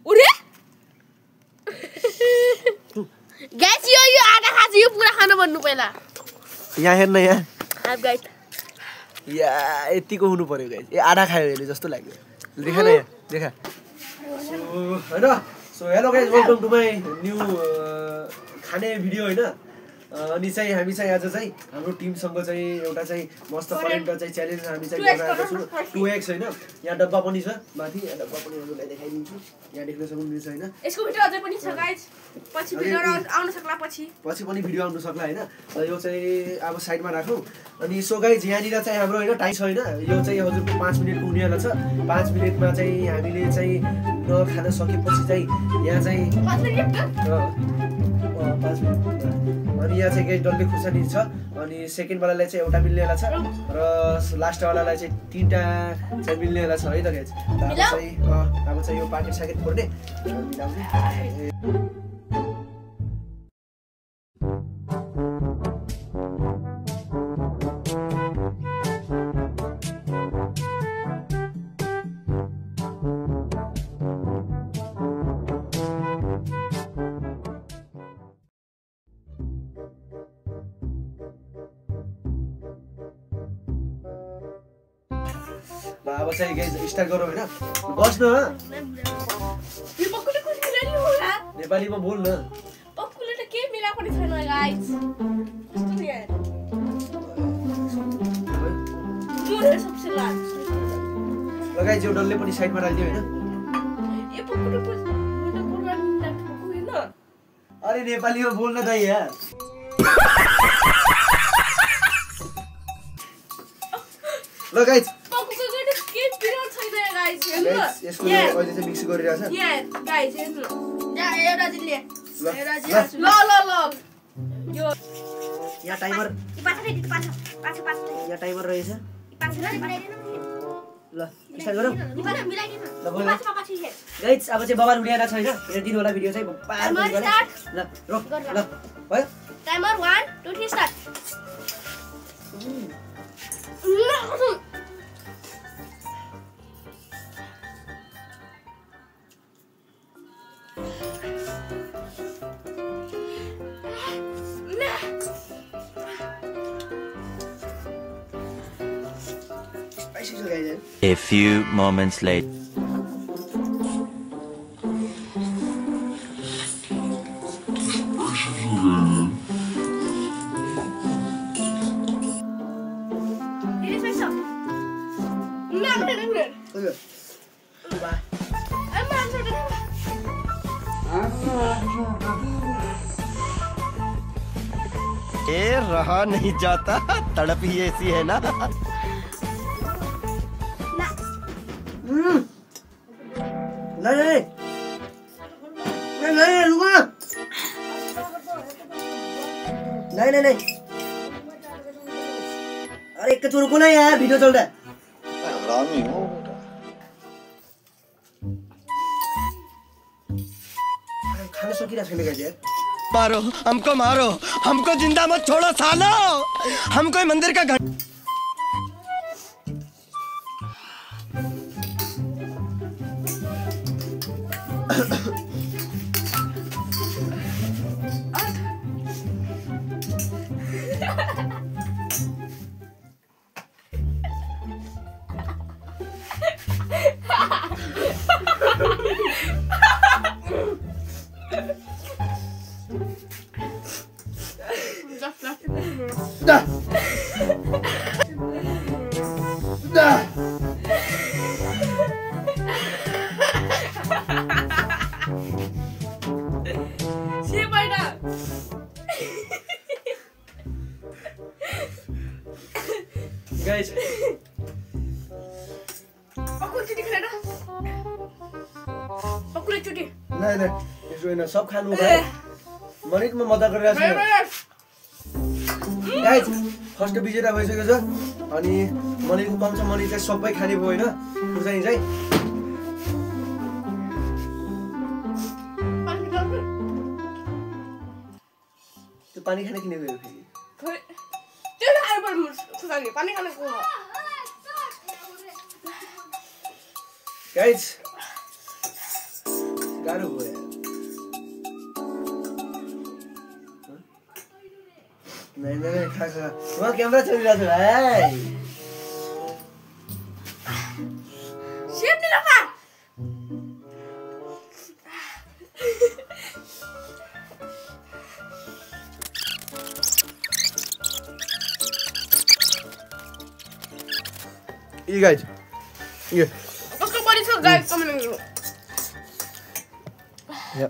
उरे गाइस यो आधा खान्छ यो पुरा खान भन्नु पहिला यहाँ हेर्न यहाँ हाफ गाइस या यतिको हुनु पर्यो गाइस ए आधा खायो यसले जस्तो लाग्यो देखा न यहाँ देखा हैन so hello guys welcome to my new खाने भिडियो हैन अनि चाहिँ हामी चाहिँ आज चाहिँ हाम्रो टिमसँग चाहिँ एउटा चाहिँ मस्त करेन्ट चाहिँ च्यालेन्ज हामी चाहिँ बनाएको छौँ 2x हैन यहाँ डब्बा पनि छ माथि यहाँ डब्बा पनि हजुरलाई देखाइदिन्छु यहाँ देख्न सक्नुहुन्छ हैन यसको भिडियो अझै पनि छ गाइस पछि भिडियो आउन सक्ला पछि पनि भिडियो आउन सक्ला हैन यो चाहिँ अब साइडमा राखौँ अनि सो गाइस यहाँनिर चाहिँ हाम्रो हैन टाइम छ हैन यो चाहिँ हजुरको 5 मिनेटको हुनेवाला छ 5 मिनेटमा चाहिँ हामीले चाहिँ नखान सकेपछि चाहिँ यहाँ चाहिँ 5 मिनेट अनि यहाँ चाहिँ गाइस डल्ले खुर्सानी छ अनि सेकेन्ड वालालाई चाहिँ एउटा मिल्नेवाला छ र लास्ट वालालाई चाहिँ 3टा चाहिँ मिल्नेवाला छ है त गाइस अब चाहिँ यो पाकेट साकेट फोड्ने मिलाउने अब चाहिँ गाइस स्टार्ट गरौँ हैन बस्न यो पक्कुले कुन मिलानी होला नेपालीमा बोल न पक्कुले त के मिला पनि छैन गाइस कस्तो नि यार मोरे सबसे लास्ट लगाइ जो डल्ले पनि साइडमा राख्दियो हैन यो पक्कुले कुन मैले बोल्न नपक्कु हैन अरे नेपालीमा बोल्न त यार ल गाइस यसको अहिले चाहिँ मिक्स गरिरहेछ यहाँ गाइस हेर्नु यहाँ एउटा जिल्ले एउटा जिल्ले ल यो यहाँ टाइमर यहाँ टाइमर रहेछ ल स्टार्ट गरौँ गाइस अब चाहिँ बबाल उडियाना छ हैन हेर्दिनु होला भिडियो चाहिँ पार गरे ल रोक ल भयो timer 1 2 3 start A few moments later. ये रहा नहीं जाता तड़प ही ऐसी है ना नहीं अरे एक रुको ना यार वीडियो चल रहा है हरामी हो बेटा खाना सकिरा छैन गाइस यार मारो हमको जिंदा मत छोड़ो सालो हम कोई मंदिर का घंटा Guys, पक्कु चुटी खाएर पक्कुले चुटी नहीं यसो हैन सब खानु भाइ मनिकमा मद्दत गरिरहेको छु गाइस फर्स्ट विजेता भइसकेको छ अनि मनिकको कम छ मनि चाहिँ सबै खाने भयो हैन खुर्सानी चाहिँ त्यो पानी खाने किन गयो फेरि त्यो खुर्सानी पानी खानेको हो गाइस गाह्रो भयो यार नहीं खा वहाँ क्यामेरा चलिरहेको छ भाइ सेम नि लगा ये गाइस ये कसको बडी छ गाइस कमेन्ट गर्नु या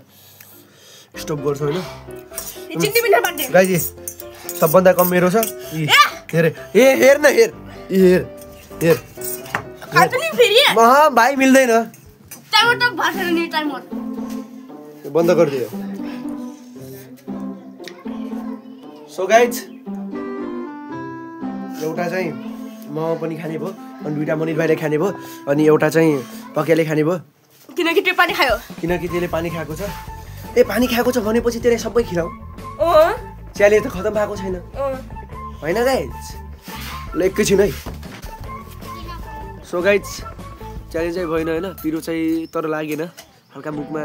स्टप गर्छु हैन चिन्नी बिना बाटे गाइस सबभन्दा कम मेरो छ हेर हेर न हेर हेर खान्छ नि फेरि महा भाइ मिल्दैन टाइमर त भाषण नि टाइमर बन्द गरिदियो सो गाइस एउटा चाहिँ म पनि खाने भयो अनि दुईटा मनिर भाइले खाने भयो अनि एउटा चाहिँ पक्याले खाने भयो किनकि त्यो पानी खायो किनकि त्यसले पानी खाएको छ ए पानी खाएको छ भनेपछि त्यसले सबै खिलाऊ च्याले त खतम भएको छैन होइन गाइस ल एकैछिन है सो गाइस च्याले चाहिँ भएन होइन पिरो चाहिँ तर लागेन हल्का मुखमा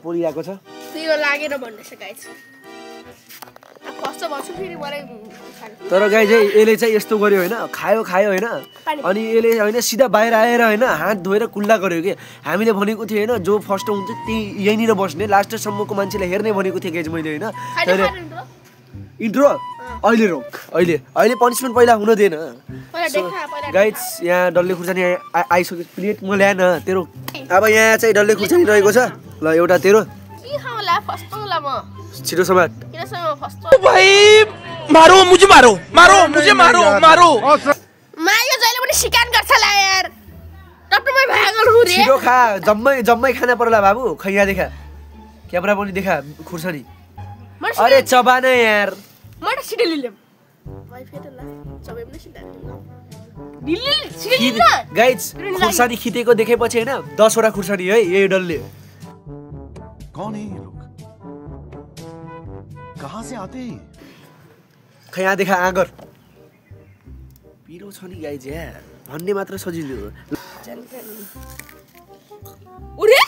पोलिरहेको छ पिरो लागेन भन्दैछ गाइस कस्तो भन्छु फेरि मलाई तर गाइस चाहिँ यसले चाहिँ यस्तो गर्यो होइन खायो होइन अनि यसले होइन सिधा बाहिर आएर होइन हात धोएर कुल्ला गर्यो कि हामीले भनेको थियो होइन जो फर्स्ट हुन्छ त्यही यहीँनिर बस्ने लास्टसम्मको मान्छेलाई हेर्ने भनेको थिएँ गाइस मैले होइन इन्ट्रो अहिले रोक अहिले पनिसमेन्ट पहिला हुन दिएन गाइस यहाँ डल्ले खुर्सानी आइसक्यो प्लेट म ल्याएन तेरो अब यहाँ चाहिँ डल्ले खुर्सानी रहेको छ ल एउटा तेरो छिटो समाट भाई मारो मुझे मारो मायो जहिले पनि शिकार गर्छ ला यार टप्टमै भागल हु रे छिटो खा जम्मै खाना पर्ला बाबु खै यहाँ देखा क्यामेरा पनि देखा खुर्सानी अरे चबान यार म त छिटो लिलेम भाइ फेरि ल चबै पनि छिटो लिले गाइस खुर्सानी खितेको देखेपछि हैन 10 वटा खुर्सानी है यही डल्ले कौन है ये लोग कहाँ से आते हैं खै यहाँ देखा आगर पिरो छ नि गाइस यार भन्ने मात्र सजिलो हो उरे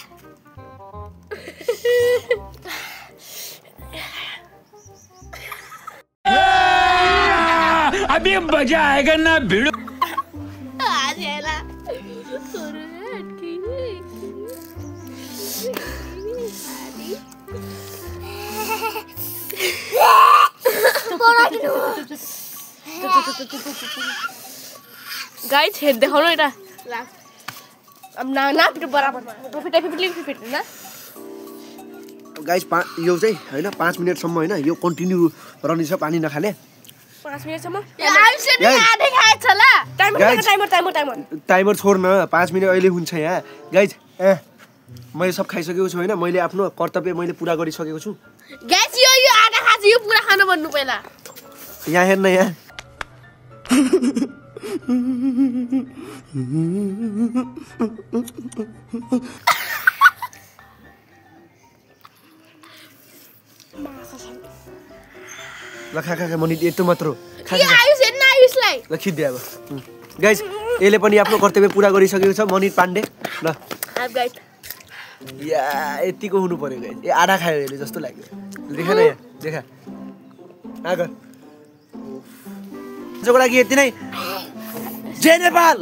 अभी मजा आएगा ना भिड़ो आज याला गाइस हेड देखाउनु एउटा अब ना पिट बराबर फिट ना गाइस यो चाहिँ हैन 5 मिनेट सम्म हैन यो कन्टिन्यू रहने छ पानी नखाले 5 मिनेट सम्म आधे खाएछ ल टाइमर छोड्न 5 मिनेट अहिले हुन्छ यहाँ गाइस मैले सब खाइसकेको छु हैन मैले आफ्नो कर्तव्य मैले पूरा गरिसकेको छु गाइस यो आधा खाछ यो पूरा खानु भन्नु पहिला यहाँ हेर्न यहाँ ल खा मनि यस्तो मात्र खा आयुषलाई ल खिद्दे अब गाइस यसले पनि आफ्नो कर्तव्य पूरा गरिसकेको छ मनिर पाण्डे ल या यतिको हुनु पर्यो गाइस ए आधा खायो यसले जस्तो लाग्यो देखा न यहाँ देखा आगर आजको लागि यति नै जय नेपाल